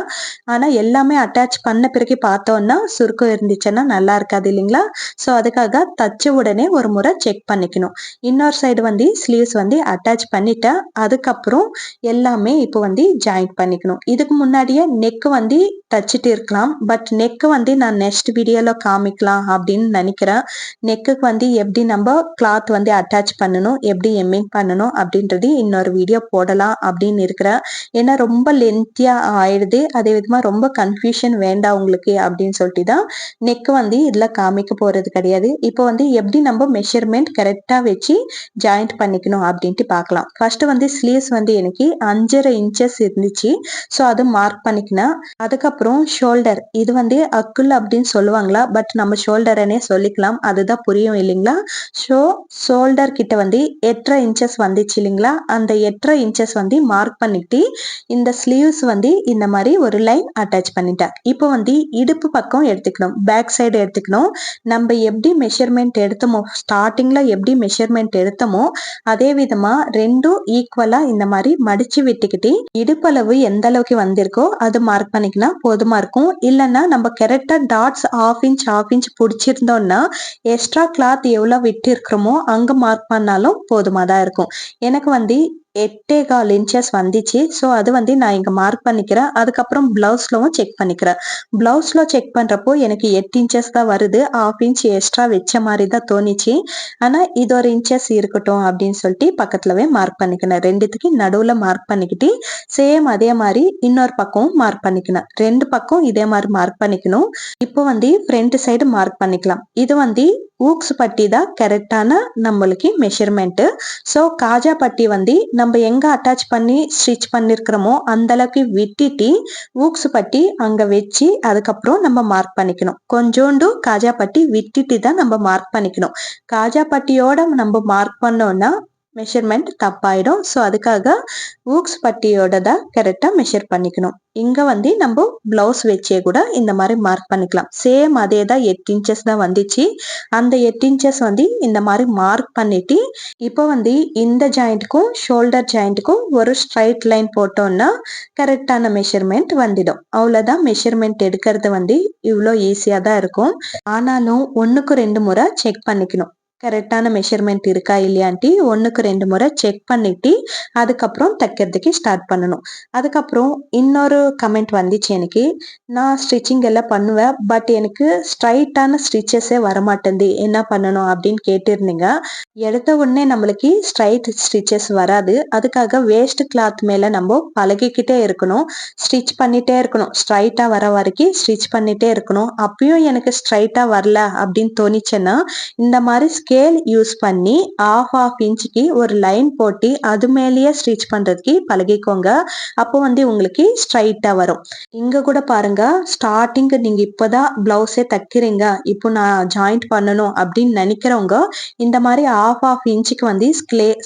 ஆனா எல்லாமே அட்டாச் பண்ண பிறகு பார்த்தோம்னா சுருக்கம் இருந்துச்சுன்னா நல்லா இருக்காது இல்லைங்களா? ஸோ அதுக்காக தச்ச உடனே ஒரு முறை செக் பண்ணிக்கணும். இன்னொரு சைடு வந்து ஸ்லீவ்ஸ் வந்து அட்டாச் பண்ணிட்டா அதுக்கப்புறம் எல்லாமே இப்போ வந்து ஜாயின் பண்ணிக்கணும். இதுக்கு முன்னாடியே நெக் வந்து தச்சுட்டு இருக்கலாம். பட் நெக் வந்து நான் நெக்ஸ்ட் வீடியோல காமிக்கலாம் அப்படின்னு நினைக்கிறேன். நெக்குக்கு வந்து எப்படி நம்ம கிளாத் வந்து அட்டாச் பண்ணணும், எப்படி எம்மிங் பண்ணணும் அப்படின்றது இன்னொரு வீடியோ போடலாம் அப்படின்னு இருக்கிறேன். ஏன்னா ரொம்ப லென்த்தியா ஆயிடுது. அதே விதமா ரொம்ப கன்ஃபியூஷன் வேண்டாம் உங்களுக்கு அப்படின்னு சொல்லிட்டு தான் நெக் வந்து இதுல காமிக்க போறது கிடையாது. இப்போ வந்து எப்படி நம்ம மெஷர்மெண்ட் கரெக்டா வச்சு ஜாயிண்ட் பண்ணிக்கணும் அப்படின்ட்டு பார்க்கலாம். ஃபர்ஸ்ட் வந்து ஸ்லீவ்ஸ் வந்து எனக்கு 5.5 இன்ச்சஸ் இருந்துச்சு. ஸோ அது மார்க் பண்ணிக்கினேன். அதுக்கப்புறம் ஷோல்டர், இது வந்து அக்குள் அப்படின்னு சொல்லுவாங்களா, பட் நம்ம ஷோல்டர்னே சொல்லிக்கலாம், அதுதான் புரியும் இல்லைங்களா? ஸோ ஷோல்டர் கிட்ட வந்து 8.5 இன்ச்சஸ் வந்துச்சு இல்லைங்களா? அந்த 8.5 இன்ச்சஸ் வந்து மார்க் பண்ணிட்டு இந்த ஸ்லீவ்ஸ் வந்து இந்த மாதிரி ஒரு லைன் அட்டாச் பண்ணிட்டேன். இப்போ வந்து இடுப்பு பக்கம் எடுத்துக்கணும், பேக் சைடு எடுத்துக்கணும். நம்ம எப்படி மெஷர்மெண்ட் எடுத்தோமோ, ஸ்டார்டிங்ல எப்படி மெஷர்மெண்ட் எடுத்தோமோ அதே விதமா ரெண்டும் ஈக்குவலா இந்த மாதிரி மடிச்சு விட்டுக்கிட்டு இடுப்பளவு எந்த அளவுக்கு வந்திருக்கோ அது மார்க் பண்ணிக்கினா போதுமா இருக்கும். இல்லைன்னா நம்ம கரெக்டா டாட்ஸ் ½ இன்ச் பிடிச்சிருந்தோம்னா எக்ஸ்ட்ரா கிளாத் எவ்வளவு விட்டு இருக்கிறோமோ அங்க மார்க் பண்ணாலும் போதுமா தான் இருக்கும். எனக்கு வந்து 8.25 இன்ச்சஸ் வந்துச்சு. ஸோ அது வந்து நான் இங்க மார்க் பண்ணிக்கிறேன். அதுக்கப்புறம் பிளவுஸ்லவும் செக் பண்ணிக்கிறேன். பிளவுஸ்ல செக் பண்றப்போ எனக்கு 8 இன்ச்சஸ் தான் வருது. ½ இன்ச் எக்ஸ்ட்ரா வச்ச மாதிரி தான் தோணிச்சு. ஆனா இது ஒரு இன்ச்சஸ் இருக்கட்டும் அப்படின்னு சொல்லிட்டு பக்கத்துலவே மார்க் பண்ணிக்கணும். ரெண்டுத்துக்கு நடுவுல மார்க் பண்ணிக்கிட்டு சேம் அதே மாதிரி இன்னொரு பக்கம் மார்க் பண்ணிக்கணும். ரெண்டு பக்கம் இதே மாதிரி மார்க் பண்ணிக்கணும். இப்போ வந்து ஃப்ரண்ட் சைடு மார்க் பண்ணிக்கலாம். இது வந்து ஊக்ஸ் பட்டி தான் கரெக்டான நம்மளுக்கு மெஷர்மெண்ட். ஸோ காஜா பட்டி வந்து நம்ம எங்க அட்டாச் பண்ணி ஸ்டிச் பண்ணிருக்கிறோமோ அந்த அளவுக்கு விட்டுட்டு ஊக்ஸ் பட்டி அங்க வச்சு அதுக்கப்புறம் நம்ம மார்க் பண்ணிக்கணும். கொஞ்சோண்டு காஜா பட்டி விட்டுட்டு தான் நம்ம மார்க் பண்ணிக்கணும். காஜா பட்டியோட நம்ம மார்க் பண்ணோம்னா மெஷர்மெண்ட் தப்பாயிடும். ஸோ அதுக்காக ஊக்ஸ் பட்டியோட தான் கரெக்டா மெஷர் பண்ணிக்கணும். இங்க வந்து நம்ம பிளவுஸ் வச்சே கூட இந்த மாதிரி மார்க் பண்ணிக்கலாம். சேம் அதே தான் 8 இன்ச்சஸ் தான் வந்துச்சு. அந்த 8 இன்ச்சஸ் வந்து இந்த மாதிரி மார்க் பண்ணிட்டு இப்போ வந்து இந்த ஜாயிண்ட்டுக்கும் ஷோல்டர் ஜாயிண்ட்டுக்கும் ஒரு ஸ்ட்ரைட் லைன் போட்டோம்னா கரெக்டான மெஷர்மெண்ட் வந்துடும். அவ்வளவுதான். மெஷர்மெண்ட் எடுக்கிறது வந்து இவ்வளோ ஈஸியா தான் இருக்கும். ஆனாலும் 1க்கு 2 முறை செக் பண்ணிக்கணும். கரெக்டான மெஷர்மெண்ட் இருக்கா இல்லையான்ட்டு 1க்கு 2 முறை செக் பண்ணிட்டு அதுக்கப்புறம் தைக்கிறதுக்கு ஸ்டார்ட் பண்ணணும். அதுக்கப்புறம் இன்னொரு கமெண்ட் வந்துச்சு எனக்கு. நான் ஸ்டிச்சிங் எல்லாம் பண்ணுவேன், பட் எனக்கு ஸ்ட்ரைட்டான ஸ்டிச்சஸே வரமாட்டேங்குது, என்ன பண்ணணும் அப்படின்னு கேட்டிருந்தீங்க. எடுத்த உடனே நம்மளுக்கு ஸ்ட்ரைட் ஸ்டிச்சஸ் வராது. அதுக்காக வேஸ்ட் கிளாத் மேல நம்ம பழகிக்கிட்டே இருக்கணும், ஸ்டிச் பண்ணிட்டே இருக்கணும். ஸ்ட்ரைட்டா வர வரைக்கும் ஸ்டிச் பண்ணிட்டே இருக்கணும். அப்பயும் எனக்கு ஸ்ட்ரைட்டா வரல அப்படின்னு தோணிச்சுன்னா இந்த மாதிரி ஸ்கேல் யூஸ் பண்ணி ½ இன்ச்சுக்கு ஒரு லைன் போட்டு அது மேலேயே ஸ்டிச் பண்றதுக்கு பழகிக்கோங்க. அப்போ வந்து உங்களுக்கு ஸ்ட்ரைட்டா வரும். இங்க கூட பாருங்க, ஸ்டார்டிங் நீங்க இப்பதான் பிளவுஸே தைக்கிறீங்க, இப்போ நான் ஜாயிண்ட் பண்ணணும் அப்படின்னு நினைக்கிறவங்க இந்த மாதிரி ½ இன்ச்சுக்கு வந்து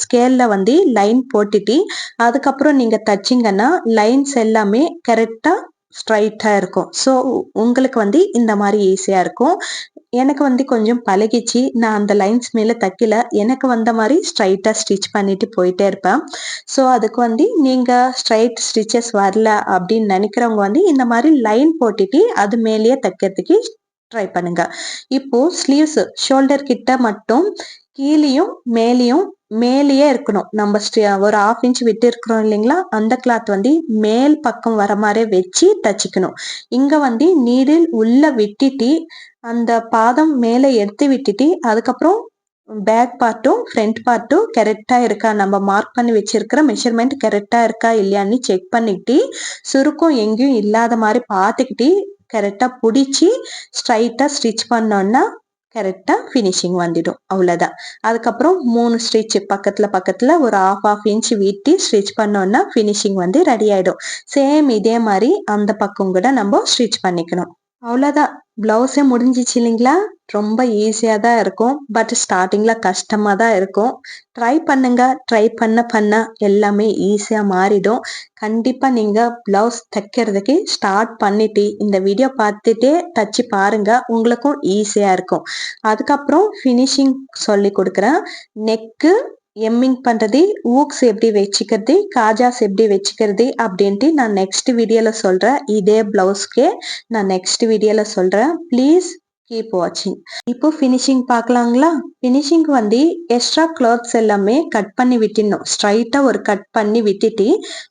ஸ்கேல்ல வந்து லைன் போட்டுட்டு அதுக்கப்புறம் நீங்க தச்சிங்கன்னா லைன்ஸ் எல்லாமே கரெக்டா ஸ்ட்ரைட்டா இருக்கும். ஸோ உங்களுக்கு வந்து இந்த மாதிரி ஈஸியா இருக்கும். எனக்கு வந்து கொஞ்சம் பழகிச்சு. நான் அந்த லைன்ஸ் மேல தைக்கல, எனக்கு வந்த மாதிரி ஸ்ட்ரைட்டா ஸ்டிச் பண்ணிட்டு போயிட்டே இருப்பேன். ஸோ அதுக்கு வந்து நீங்க ஸ்ட்ரைட் ஸ்டிச்சஸ் வரல அப்படின்னு நினைக்கிறவங்க வந்து இந்த மாதிரி லைன் போட்டுட்டு அது மேலேயே தைக்கிறதுக்கு ட்ரை பண்ணுங்க. இப்போ ஸ்லீவ்ஸ் ஷோல்டர் கிட்ட மட்டும் கீழேயும் மேலேயும் மேலேயே இருக்கணும். நம்ம ஒரு 1/2 இன்ச் விட்டு இருக்கிறோம் இல்லைங்களா, அந்த கிளாத் வந்து மேல் பக்கம் வர மாதிரி வச்சு தச்சுக்கணும். இங்க வந்து நீடில் உள்ள விட்டுட்டு அந்த பாதம் மேலே எடுத்து விட்டுட்டு அதுக்கப்புறம் பேக் பார்ட்டும் ஃப்ரண்ட் பார்ட்டும் கரெக்டா இருக்கா, நம்ம மார்க் பண்ணி வச்சிருக்கிற மெஷர்மெண்ட் கரெக்டா இருக்கா இல்லையான்னு செக் பண்ணிட்டு சுருக்கம் எங்கேயும் இல்லாத மாதிரி பார்த்துக்கிட்டு கரெக்டா பிடிச்சி ஸ்ட்ரைட்டா ஸ்டிச் பண்ணோம்னா கரெக்டா ஃபினிஷிங் வந்துடும். அவ்வளவுதான். அதுக்கப்புறம் 3 ஸ்டிச் பக்கத்துல ஒரு half இன்ச் விட்டு ஸ்டிச் பண்ணோம்னா ஃபினிஷிங் வந்து ரெடி ஆயிடும். சேம் இதே மாதிரி அந்த பக்கம் கூட நம்ம ஸ்டிச் பண்ணிக்கணும். அவ்வளோதான். பிளவுஸே முடிஞ்சிச்சு இல்லைங்களா? ரொம்ப ஈஸியா தான் இருக்கும். பட் ஸ்டார்டிங்ல கஷ்டமா தான் இருக்கும். ட்ரை பண்ணுங்க. ட்ரை பண்ண எல்லாமே ஈஸியா மாறிடும். கண்டிப்பா நீங்க பிளவுஸ் தைக்கிறதுக்கு ஸ்டார்ட் பண்ணிட்டு இந்த வீடியோ பார்த்துட்டே தச்சு பாருங்க. உங்களுக்கும் ஈஸியா இருக்கும். அதுக்கப்புறம் ஃபினிஷிங் சொல்லி கொடுக்குறேன். நெக்கு எம்மிங் பண்றது, ஊக்ஸ் எப்படி வச்சுக்கிறது, காஜாஸ் எப்படி வச்சுக்கிறது அப்படின்ட்டு நான் நெக்ஸ்ட் வீடியோல சொல்றேன். இதே பிளவுஸ்க்கே நான் நெக்ஸ்ட் வீடியோல சொல்றேன். ப்ளீஸ் கீப் வாட்சிங். இப்போ ஃபினிஷிங் பார்க்கலாங்களா? ஃபினிஷிங் வந்து எக்ஸ்ட்ரா கிளாத்ஸ் எல்லாமே கட் பண்ணி விட்டுடணும். ஸ்ட்ரைட்டா ஒரு கட் பண்ணி விட்டுட்டு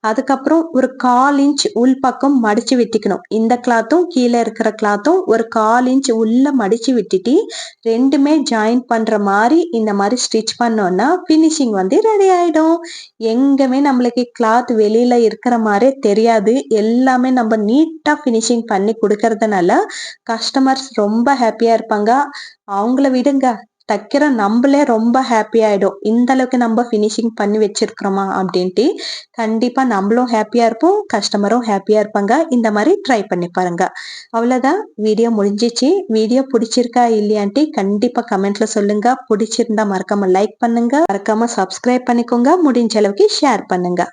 அதுக்கப்புறம் ஒரு 1/4 இன்ச் உள் பக்கம் மடிச்சு விட்டுக்கணும். இந்த கிளாத்தும் கீழே இருக்கிற கிளாத்தும் ஒரு 1/4 இன்ச் உள்ள மடிச்சு விட்டுட்டு ரெண்டுமே ஜாயின் பண்ற மாதிரி இந்த மாதிரி ஸ்டிச் பண்ணோம்னா ஃபினிஷிங் வந்து ரெடி ஆயிடும். எங்கேயுமே நம்மளுக்கு கிளாத் வெளியில இருக்கிற மாதிரி தெரியாது. எல்லாமே நம்ம நீட்டா ஃபினிஷிங் பண்ணி கொடுக்கறதுனால கஸ்டமர்ஸ் ரொம்ப ஹாப்பியா இருப்பாங்க. அவங்கள விடுங்க, தைக்கிற நம்மளே ரொம்ப ஹாப்பி ஆயிடும். இந்த அளவுக்கு நம்ம ஃபினிஷிங் பண்ணி வச்சிருக்கிறோமா அப்படின்ட்டு. கண்டிப்பா நம்மளும் ஹாப்பியா இருப்போம், கஸ்டமரும் ஹாப்பியா இருப்பாங்க. இந்த மாதிரி ட்ரை பண்ணி பாருங்க. அவ்வளவுதான். வீடியோ முடிஞ்சிச்சு. வீடியோ பிடிச்சிருக்கா இல்லையான்ட்டு கண்டிப்பா கமெண்ட்ல சொல்லுங்க. பிடிச்சிருந்தா மறக்காம லைக் பண்ணுங்க, மறக்காம சப்ஸ்கிரைப் பண்ணிக்கோங்க, முடிஞ்ச அளவுக்கு ஷேர் பண்ணுங்க.